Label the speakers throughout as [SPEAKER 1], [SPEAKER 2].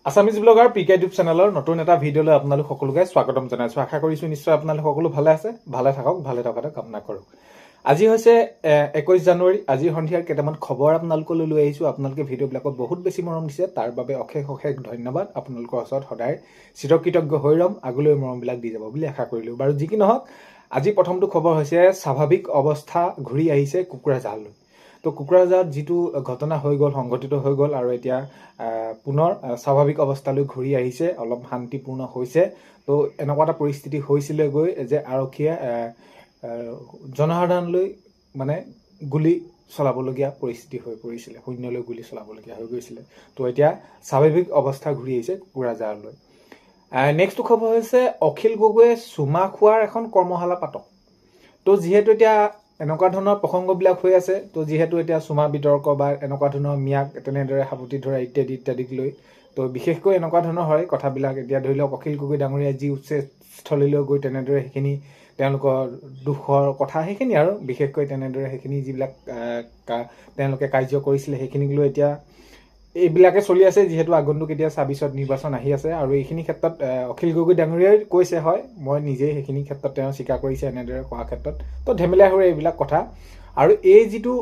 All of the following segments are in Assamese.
[SPEAKER 1] আছামিজ ব্লগাৰ পিকে ইউটিউব চেনেলৰ নতুন এটা ভিডিঅ'লৈ আপোনালোক সকলোকে স্বাগতম জনাইছোঁ। আশা কৰিছোঁ নিশ্চয় আপোনালোক সকলো ভালে আছে, ভালে থাকক, ভালে থকাটো কামনা কৰোঁ। আজি হৈছে 21 জানুৱাৰী। আজি সন্ধিয়াৰ কেইটামান খবৰ আপোনালোকলৈ লৈ আহিছোঁ। আপোনালোকে ভিডিঅ'বিলাকত বহুত বেছি মৰম দিছে, তাৰ বাবে অশেষ অশেষ ধন্যবাদ। আপোনালোকৰ ওচৰত সদায় চিৰকৃতজ্ঞ হৈ ৰম, আগলৈ মৰমবিলাক দি যাব বুলি আশা কৰিলোঁ। বাৰু যি কি নহওক, আজি প্ৰথমটো খবৰ হৈছে স্বাভাৱিক অৱস্থা ঘূৰি আহিছে কোকৰাঝাৰলৈ। তো কোকৰাঝাৰত যিটো ঘটনা হৈ গ'ল, সংঘটিত হৈ গ'ল আৰু এতিয়া পুনৰ স্বাভাৱিক অৱস্থালৈ ঘূৰি আহিছে, অলপ শান্তিপূৰ্ণ হৈছে। তো এনেকুৱা এটা পৰিস্থিতি হৈছিলেগৈ যে আৰক্ষীয়ে জনসাধাৰণলৈ মানে গুলি চলাবলগীয়া পৰিস্থিতি হৈ পৰিছিলে, শূন্যলৈ গুলি চলাবলগীয়া হৈ গৈছিলে। তো এতিয়া স্বাভাৱিক অৱস্থা ঘূৰি আহিছে কোকৰাঝাৰলৈ। নেক্সটটো খবৰ হৈছে অখিল গগৈয়ে চুমা খোৱাৰ এখন কৰ্মশালা পাতক। তো যিহেতু এতিয়া এনেকুৱা ধৰণৰ প্ৰসংগবিলাক হৈ আছে, তো যিহেতু এতিয়া চুমা বিতৰ্ক বা এনেকুৱা ধৰণৰ মিয়াক তেনেদৰে সাৱটি ধৰা ইত্যাদি ইত্যাদিক লৈ, তো বিশেষকৈ এনেকুৱা ধৰণৰ হয় কথাবিলাক। এতিয়া ধৰি লওক অখিল গগৈ ডাঙৰীয়া যি উচ্চস্থলীলৈ গৈ তেনেদৰে সেইখিনি তেওঁলোকৰ দুখৰ কথা, সেইখিনি আৰু বিশেষকৈ তেনেদৰে সেইখিনি যিবিলাক তেওঁলোকে কাৰ্য কৰিছিলে সেইখিনিক লৈ এতিয়া এইবিলাকে চলি আছে। যিহেতু আগন্তুক এতিয়া ২৬ত নিৰ্বাচন আহি আছে আৰু এইখিনি ক্ষেত্ৰত অখিল গগৈ ডাঙৰীয়াই কৈছে, হয় মই নিজেই সেইখিনি ক্ষেত্ৰত তেওঁ স্বীকাৰ কৰিছে এনেদৰে কোৱাৰ ক্ষেত্ৰত। তো ধেমেলীয়া হৈ এইবিলাক কথা। আৰু এই যিটো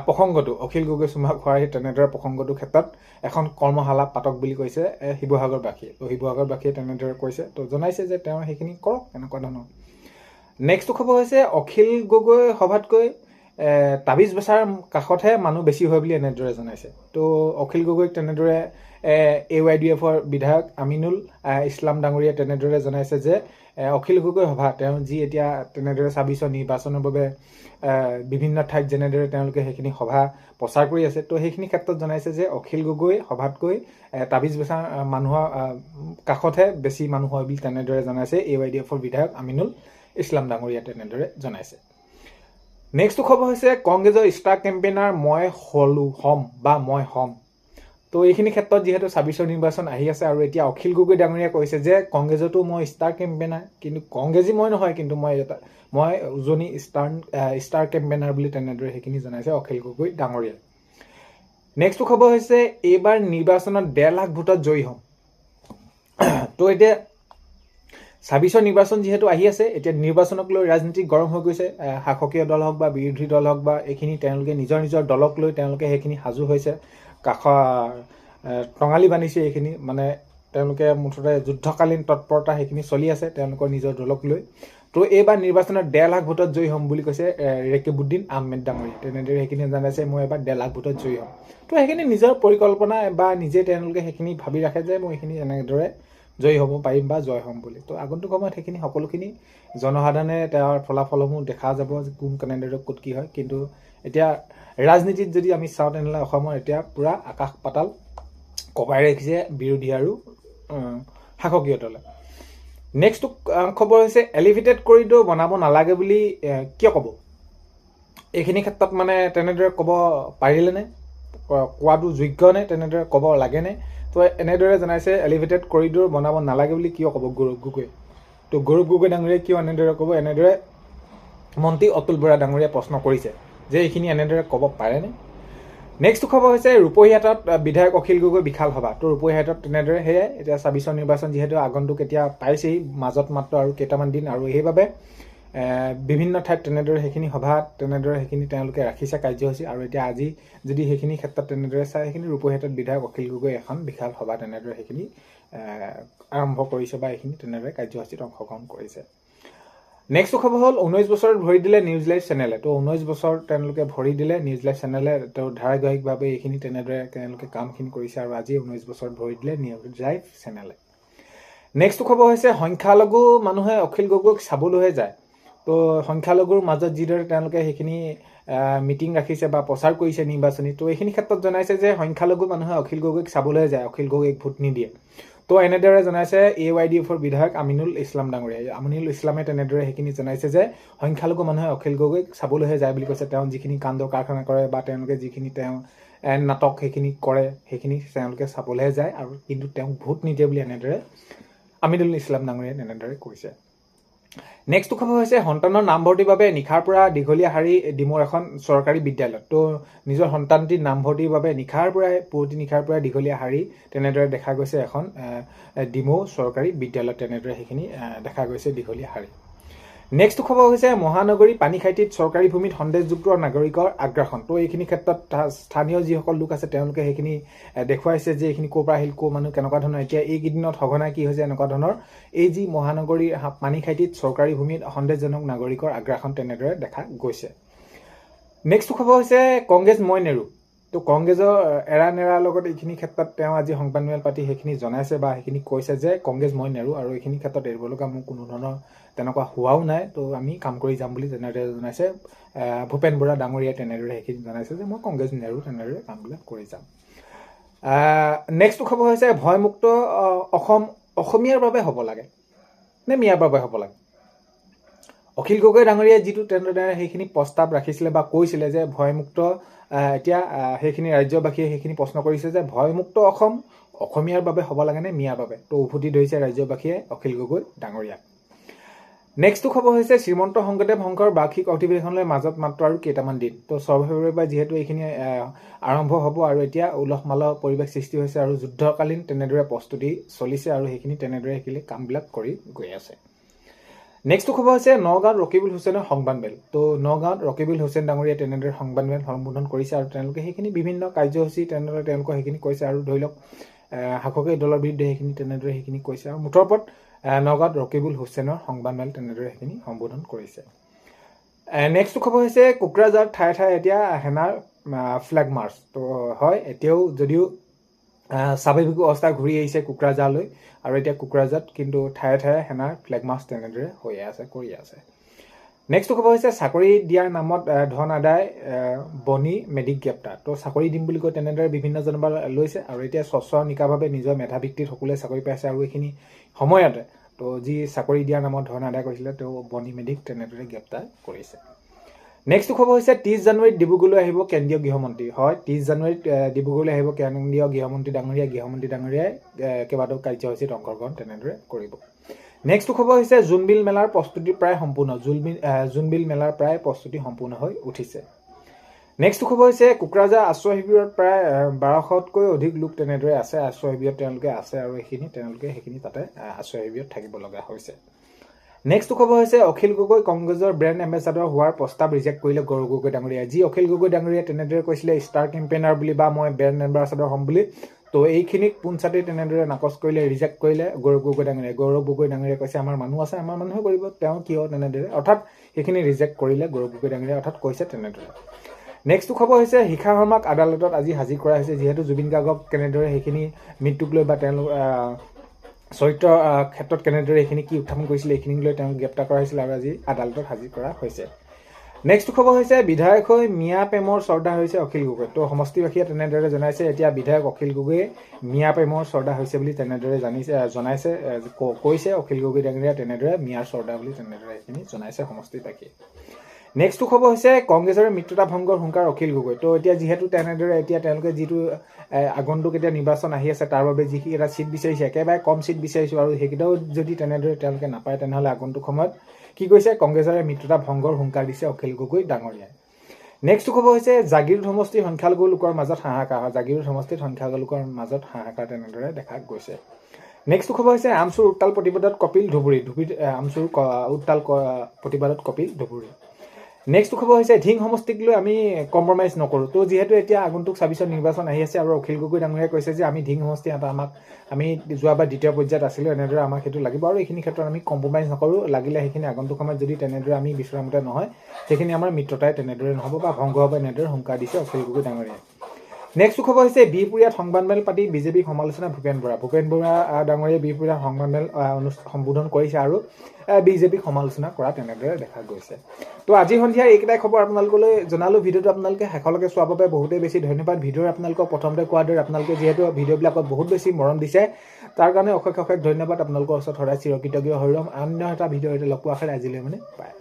[SPEAKER 1] প্ৰসংগটো অখিল গগৈ চুমা খোৱাৰ সেই তেনেদৰে প্ৰসংগটোৰ ক্ষেত্ৰত এখন কৰ্মশালা পাতক বুলি কৈছে শিৱসাগৰবাসীয়ে। তো শিৱসাগৰবাসীয়ে তেনেদৰে কৈছে, তো জনাইছে যে তেওঁ সেইখিনি কৰক এনেকুৱা ধৰণৰ। নেক্সটটো খবৰ হৈছে অখিল গগৈ সভাতকৈ তাবিজ বেচাৰ কাষতহে মানুহ বেছি হয় বুলি এনেদৰে জনাইছে। তো অখিল গগৈক তেনেদৰে AYDFৰ বিধায়ক আমিনুল ইছলাম ডাঙৰীয়াই তেনেদৰে জনাইছে যে অখিল গগৈ সভা তেওঁ যি এতিয়া তেনেদৰে ২৬ৰ নিৰ্বাচনৰ বাবে বিভিন্ন ঠাইত যেনেদৰে তেওঁলোকে সেইখিনি সভা প্ৰচাৰ কৰি আছে, তো সেইখিনি ক্ষেত্ৰত জনাইছে যে অখিল গগৈ সভাতকৈ তাবিজ বেচা মানুহৰ কাষতহে বেছি মানুহ হয় বুলি তেনেদৰে জনাইছে AYDFৰ বিধায়ক আমিনুল ইছলাম ডাঙৰীয়াই তেনেদৰে জনাইছে। নেক্সটটো খবৰ হৈছে কংগ্ৰেছৰ ষ্টাৰ কেম্পেইনাৰ মই হ'ম। তো এইখিনি ক্ষেত্ৰত যিহেতু ২৬ৰ নিৰ্বাচন আহি আছে আৰু এতিয়া অখিল গগৈ ডাঙৰীয়াই কৈছে যে কংগ্ৰেছতো মই ষ্টাৰ কেম্পেইনাৰ, কিন্তু কংগ্ৰেছী মই নহয়, কিন্তু মই উজনি ষ্টাৰ কেম্পেইনাৰ বুলি তেনেদৰে সেইখিনি জনাইছে অখিল গগৈ ডাঙৰীয়াই। নেক্সটটো খবৰ হৈছে এইবাৰ নিৰ্বাচনত ১.৫ লাখ ভোটত জয়ী হ'ম। তো এতিয়া ২৬ৰ নিৰ্বাচন যিহেতু আহি আছে, এতিয়া নিৰ্বাচনক লৈ ৰাজনীতি গৰম হৈ গৈছে। শাসকীয় দল হওক বা বিৰোধী দল হওক বা এইখিনি তেওঁলোকে নিজৰ নিজৰ দলক লৈ তেওঁলোকে সেইখিনি সাজু হৈছে, টঙালি বান্ধিছে। এইখিনি মানে তেওঁলোকে মুঠতে যুদ্ধকালীন তৎপৰতা সেইখিনি চলি আছে তেওঁলোকৰ নিজৰ দলক লৈ। তো এইবাৰ নিৰ্বাচনত ১.৫ লাখ ভোটত জয়ী হ'ম বুলি কৈছে ৰেকিবউদ্দিন আহমেদ ডাঙৰীয়া। তেনেদৰে সেইখিনি জনাইছে মই এবাৰ ১.৫ লাখ ভোটত জয়ী হ'ম। তো সেইখিনি নিজৰ পৰিকল্পনা বা নিজে তেওঁলোকে সেইখিনি ভাবি ৰাখে যে মই এইখিনি এনেদৰে জয়ী হ'ব পাৰিম বা জয় হ'ম বুলি। তো আগন্তুক সময়ত সেইখিনি সকলোখিনি জনসাধাৰণে তেওঁৰ ফলাফলসমূহ দেখা যাব যে কোন কেনেদৰে ক'ত কি হয়। কিন্তু এতিয়া ৰাজনীতিত যদি আমি চাওঁ তেনেহ'লে অসমৰ এতিয়া পূৰা আকাশ পাতাল কপাই ৰাখিছে বিৰোধী আৰু শাসকীয় দলে। নেক্সটটো খবৰ হৈছে এলিভেটেড কৰিডৰ বনাব নালাগে বুলি কিয় ক'ব? এইখিনি ক্ষেত্ৰত মানে তেনেদৰে ক'ব পাৰিলেনে, কোৱাটো যোগ্যনে, তেনেদৰে ক'ব লাগেনে? তো এনেদৰে জনাইছে এলিভেটেড কৰিডৰ বনাব নালাগে বুলি কিয় ক'ব গৌৰৱ গগৈ। তো গৌৰৱ গগৈ ডাঙৰীয়াই কিয় এনেদৰে ক'ব? এনেদৰে মন্ত্ৰী অতুল বৰা ডাঙৰীয়াই প্ৰশ্ন কৰিছে যে এইখিনি এনেদৰে ক'ব পাৰেনে? নেক্সট খবৰ হৈছে ৰূপহীহাটত বিধায়ক অখিল গগৈ বিশাল সভা। তো ৰূপহীহাটত তেনেদৰে সেয়াই এতিয়া ২৬ৰ নিৰ্বাচন যিহেতু আগন্তুক এতিয়া পাইছেই, মাজত মাত্ৰ আৰু কেইটামান দিন, আৰু সেইবাবে বিভিন্ন ঠাইত তেনেদৰে সেইখিনি সভাত তেনেদৰে সেইখিনি তেওঁলোকে ৰাখিছে কাৰ্যসূচী। আৰু এতিয়া আজি যদি সেইখিনি ক্ষেত্ৰত তেনেদৰে চাই, সেইখিনি ৰূপহীহাটত বিধায়ক অখিল গগৈ এখন বিশাল সভা তেনেদৰে সেইখিনি আৰম্ভ কৰিছে বা এইখিনি তেনেদৰে কাৰ্যসূচীত অংশগ্ৰহণ কৰিছে। নেক্সট খবৰ হ'ল 19 বছৰত ভৰি দিলে নিউজ লাইভ চেনেলে। তো 19 বছৰ তেওঁলোকে ভৰি দিলে নিউজ লাইভ চেনেলে। তো ধাৰাবাহিকভাৱে এইখিনি তেনেদৰে তেওঁলোকে কামখিনি কৰিছে আৰু আজি 19 বছৰত ভৰি দিলে নিউজ লাইভ চেনেলে। নেক্সট খবৰ হৈছে সংখ্যালঘু মানুহে অখিল গগৈক চাবলৈহে যায়। তো সংখ্যালঘুৰ মাজত যিদৰে তেওঁলোকে সেইখিনি মিটিং ৰাখিছে বা প্ৰচাৰ কৰিছে নিৰ্বাচনী, তো এইখিনি ক্ষেত্ৰত জনাইছে যে সংখ্যালঘু মানুহে অখিল গগৈক চাবলৈহে যায়, অখিল গগৈক ভোট নিদিয়ে। তো এনেদৰে জনাইছে AYDFৰ বিধায়ক আমিনুল ইছলাম ডাঙৰীয়াই। আমিনুল ইছলামে তেনেদৰে সেইখিনি জনাইছে যে সংখ্যালঘু মানুহে অখিল গগৈক চাবলৈহে যায় বুলি কৈছে। তেওঁ যিখিনি কাণ্ড কাৰখানা কৰে বা তেওঁলোকে যিখিনি নাটক সেইখিনি কৰে, সেইখিনি তেওঁলোকে চাবলৈহে যায় আৰু কিন্তু তেওঁক ভোট নিদিয়ে বুলি এনেদৰে আমিনুল ইছলাম ডাঙৰীয়াই তেনেদৰে কৈছে। নেক্সট খবৰ হৈছে সন্তানৰ নামভৰ্তিৰ বাবে নিশাৰ পৰা দীঘলীয়া শাৰী ডিমৌৰ এখন চৰকাৰী বিদ্যালয়ত। তো নিজৰ সন্তানটিৰ নামভৰ্তিৰ বাবে পুৱতি নিশাৰ পৰা দীঘলীয়া শাৰী তেনেদৰে দেখা গৈছে এখন ডিমৌ চৰকাৰী বিদ্যালয়ত তেনেদৰে সেইখিনি দেখা গৈছে দীঘলীয়া শাৰী। নেক্সট খবৰ হৈছে মহানগৰী পানীখাইটিত চৰকাৰী ভূমিত সন্দেহযুক্ত নাগৰিকৰ আগ্ৰাসন। তো এইখিনি ক্ষেত্ৰত স্থানীয় যিসকল লোক আছে তেওঁলোকে সেইখিনি দেখুৱাইছে যে এইখিনি ক'ৰ পৰা আহিল, ক'ৰ মানুহ, কেনেকুৱা ধৰণৰ। এতিয়া এইকেইদিনত সঘনাই কি হৈছে এনেকুৱা ধৰণৰ এই যি মহানগৰী পানীখাইটিত চৰকাৰী ভূমিত সন্দেহজনক নাগৰিকৰ আগ্ৰাসন তেনেদৰে দেখা গৈছে। নেক্সট খবৰ হৈছে কংগ্ৰেছ মই নেৰো। তো কংগ্ৰেছৰ এৰা নেৰাৰ লগত এইখিনি ক্ষেত্ৰত তেওঁ আজি সংবাদমেল পাতি সেইখিনি জনাইছে বা সেইখিনি কৈছে যে কংগ্ৰেছ মই নেৰো আৰু এইখিনি ক্ষেত্ৰত এৰিব লগা মোৰ কোনো ধৰণৰ তেনেকুৱা হোৱাও নাই। তো আমি কাম কৰি যাম বুলি তেনেদৰে জনাইছে ভূপেন বৰা ডাঙৰীয়াই তেনেদৰে সেইখিনি জনাইছে যে মই কংগ্ৰেছ নেৰো তেনেদৰে কামবিলাক কৰি যাম। নেক্সট খবৰ হৈছে ভয়মুক্ত অসম অসমীয়াৰ বাবে হ'ব লাগে নে মিয়াৰ বাবে হ'ব লাগে। অখিল গগৈ ডাঙৰীয়াই যিটো তেনেদৰে সেইখিনি প্ৰস্তাৱ ৰাখিছিলে বা কৈছিলে যে ভয়মুক্ত এতিয়া সেইখিনি ৰাজ্যবাসীয়ে সেইখিনি প্ৰশ্ন কৰিছে যে ভয়মুক্ত অসম অসমীয়াৰ বাবে হ'ব লাগে নে মিয়াৰ বাবে। তো উভতি ধৰিছে ৰাজ্যবাসীয়ে অখিল গগৈ ডাঙৰীয়াক। নেক্সট খবৰ হৈছে শ্ৰীমন্ত শংকৰদেৱ সংঘৰ বাৰ্ষিক অধিৱেশনলৈ মাজত মাত্ৰ আৰু কেইটামান দিন। তো 6 ফেব্ৰুৱাৰীৰ পৰা যিহেতু এইখিনি আৰম্ভ হ'ব আৰু এতিয়া উলহ মালহ পৰিৱেশ সৃষ্টি হৈছে আৰু যুদ্ধকালীন তেনেদৰে প্ৰস্তুতি চলিছে আৰু সেইখিনি তেনেদৰে সেইখিনি কামবিলাক কৰি গৈ আছে। নেক্সট খবৰ হৈছে নগাঁৱত ৰকিবুল হুছেইনৰ সংবাদমেল। তো নগাঁৱত ৰকিবুল হুছেইন ডাঙৰীয়াই তেনেদৰে সংবাদমেল সম্বোধন কৰিছে আৰু তেওঁলোকে সেইখিনি বিভিন্ন কাৰ্যসূচী তেনেদৰে তেওঁলোকে সেইখিনি কৈছে আৰু ধৰি লওক শাসকীয় দলৰ বিৰুদ্ধে সেইখিনি তেনেদৰে সেইখিনি কৈছে আৰু মুঠৰ ওপৰত নগাঁৱত ৰকিবুল হুছেইনৰ সংবাদমেল তেনেদৰে সেইখিনি সম্বোধন কৰিছে। নেক্সট খবৰ হৈছে কোকৰাঝাৰ ঠায়ে ঠায়ে এতিয়া সেনাৰ ফ্লেগ মাৰ্চ। তো হয় এতিয়াও যদিও স্বাভাৱিক অৱস্থা ঘূৰি আহিছে কোকৰাঝাৰলৈ আৰু এতিয়া কোকৰাঝাৰত কিন্তু ঠায়ে ঠায়ে সেনাৰ ফ্লেগ মাৰ্চ তেনেদৰে হৈয়ে আছে কৰি আছে। নেক্সট খবৰ হৈছে চাকৰি দিয়াৰ নামত ধন আদায় বনি মেডিক গ্ৰেপ্তাৰ। তো চাকৰি দিম বুলি কৈ তেনেদৰে বিভিন্নজনৰ পৰা লৈছে আৰু এতিয়া স্বচ্ছ নিকাভাৱে নিজৰ মেধাভিত্তিত সকলোৱে চাকৰি পাইছে আৰু এইখিনি সময়তে তো যি চাকৰি দিয়াৰ নামত ধন আদায় কৰিছিলে তেওঁ বনি মেডিক তেনেদৰে গ্ৰেপ্তাৰ কৰিছে। নেক্সট খবৰ হৈছে 30 জানুৱাৰীত ডিব্ৰুগড়লৈ আহিব কেন্দ্ৰীয় গৃহমন্ত্ৰী। হয় 30 জানুৱাৰীত ডিব্ৰুগড়লৈ আহিব কেন্দ্ৰীয় গৃহমন্ত্ৰী ডাঙৰীয়াই কেইবাটাও কাৰ্যসূচীত অংশগ্ৰহণ তেনেদৰে কৰিব। নেক্সট খবৰ হৈছে জোনবিল মেলাৰ প্ৰস্তুতি প্ৰায় সম্পূৰ্ণ। জোনবিল মেলাৰ প্ৰায় প্ৰস্তুতি সম্পূৰ্ণ হৈ উঠিছে। নেক্সট খবৰ হৈছে কোকৰাঝাৰ আশ্ৰয় শিবিৰত প্ৰায় 1200তকৈ অধিক লোক তেনেদৰে আছে আশ্ৰয় শিবিৰত তেওঁলোকে আছে আৰু তেওঁলোকে সেইখিনি তাতে আশ্ৰয় শিবিৰত থাকিব লগা হৈছে। নেক্সট খবৰ হৈছে অখিল গগৈ কংগ্ৰেছৰ ব্ৰেণ্ড এম্বেচাডৰ হোৱাৰ প্ৰস্তাৱ ৰিজেক্ট কৰিলে গৌৰৱ গগৈ ডাঙৰীয়াই। যি অখিল গগৈ ডাঙৰীয়াই তেনেদৰে কৈছিলে ষ্টাৰ কেম্পেইনাৰ বুলি বা মই ব্ৰেণ্ড এম্বেচাডৰ হ'ম বুলি, তো এইখিনিক পোনচাতেই তেনেদৰে নাকচ কৰিলে, ৰিজেক্ট কৰিলে গৌৰৱ গগৈ ডাঙৰীয়াই। গৌৰৱ গগৈ ডাঙৰীয়াই কৈছে আমাৰ মানুহ আছে, আমাৰ মানুহে কৰিব, তেওঁ কিয় তেনেদৰে অৰ্থাৎ সেইখিনি ৰিজেক্ট কৰিলে গৌৰৱ গগৈ ডাঙৰীয়াই অৰ্থাৎ কৈছে তেনেদৰে। নেক্সট খবৰ হৈছে শিখা শৰ্মাক আদালতত আজি হাজিৰ কৰা হৈছে। যিহেতু জুবিন গাৰ্গক কেনেদৰে সেইখিনি মৃত্যুক লৈ বা তেওঁলোক চৰিত্ৰৰ ক্ষেত্ৰত কেনেদৰে এইখিনি কি উত্থাপন কৰিছিলে এইখিনিক লৈ তেওঁক গ্ৰেপ্তাৰ কৰা হৈছিল আৰু আজি আদালতত হাজিৰ কৰা হৈছে। নেক্সট খবৰ হৈছে বিধায়ক হৈ মিয়া প্ৰেমৰ চৰ্দা হৈছে অখিল গগৈ। তো সমষ্টিবাসীয়ে তেনেদৰে জনাইছে এতিয়া বিধায়ক অখিল গগৈয়ে মিয়া প্ৰেমৰ চৰ্দা হৈছে বুলি তেনেদৰে জনাইছে কৈছে অখিল গগৈ ডাঙৰীয়াই তেনেদৰে মিয়াৰ চৰ্দা বুলি তেনেদৰে এইখিনি জনাইছে সমষ্টিবাসীয়ে। নেক্সট খবৰ হৈছে কংগ্ৰেছৰে মিত্ৰতা ভংগৰ হুংকাৰ অখিল গগৈ। তো এতিয়া যিহেতু তেনেদৰে এতিয়া তেওঁলোকে যিটো আগন্তুক এতিয়া নিৰ্বাচন আহি আছে তাৰ বাবে যিকেইটা চিট বিচাৰিছে একেবাৰে কম চিট বিচাৰিছোঁ আৰু সেইকেইটাও যদি তেনেদৰে তেওঁলোকে নাপায় তেনেহ'লে আগন্তুক সময়ত কি কৈছে কংগ্ৰেছৰে মিত্ৰতা ভংগৰ হুংকাৰ দিছে অখিল গগৈ ডাঙৰীয়াই। নেক্সট খবৰ হৈছে জাগিৰোড সমষ্টিৰ সংখ্যালঘু লোকৰ মাজত হাহাকাৰ। জাগিৰোড সমষ্টিত সংখ্যালঘু লোকৰ মাজত হাহাকাৰ তেনেদৰে দেখা গৈছে। নেক্সট খবৰ হৈছে আমচুৰ উত্তাল প্ৰতিবাদত কপিল ধুবুৰী। আমচুৰ উত্তাল প্ৰতিবাদত কপিল ধুবুৰী। নেক্সট খবৰ হৈছে ধিং সমষ্টিক লৈ আমি কম্প্ৰমাইজ নকৰোঁ। তো যিহেতু এতিয়া আগন্তুক 26ত নিৰ্বাচন আহি আছে আৰু অখিল গগৈ ডাঙৰীয়াই কৈছে যে আমি ধিং সমষ্টি আমি যোৱাবাৰ দ্বিতীয় পৰ্যায়ত আছিলোঁ এনেদৰে আমাক সেইটো লাগিব আৰু এইখিনি ক্ষেত্ৰত আমি কম্প্ৰমাইজ নকৰোঁ। লাগিলে সেইখিনি আগন্তুক সময়ত যদি তেনেদৰে আমি বিচৰামতে নহয় সেইখিনি আমাৰ মিত্ৰতাই তেনেদৰে নহ'ব বা ভংগ হ'ব এনেদৰে হুংকাৰ দিছে অখিল গগৈ ডাঙৰীয়াই। নেক্সট খবৰ হৈছে বিহপুৰীয়াত সংবাদমেল পাতি বিজেপিক সমালোচনা ভূপেন বৰা ডাঙৰীয়াই বিহপুৰীয়াত সংবাদমেল সম্বোধন কৰিছে আৰু বিজেপিক সমালোচনা কৰা তেনেদৰে দেখা গৈছে। তো আজি সন্ধিয়া এইকেইটাই খবৰ আপোনালোকলৈ জনালোঁ। ভিডিঅ'টো আপোনালোকে শেষলৈকে চোৱাৰ বাবে বহুতেই বেছি ধন্যবাদ। ভিডিঅ'ৰ আপোনালোকক প্ৰথমতে কোৱাৰ দৰে আপোনালোকে যিহেতু ভিডিঅ'বিলাকত বহুত বেছি মৰম দিছে তাৰ কাৰণে অশেষ ধন্যবাদ। আপোনালোকৰ ওচৰত সদায় চিৰকৃতজ্ঞ হৈ ৰ'ম। অন্য এটা ভিডিঅ'তে লগ পোৱাৰ আশাৰে আজিলৈ বাই।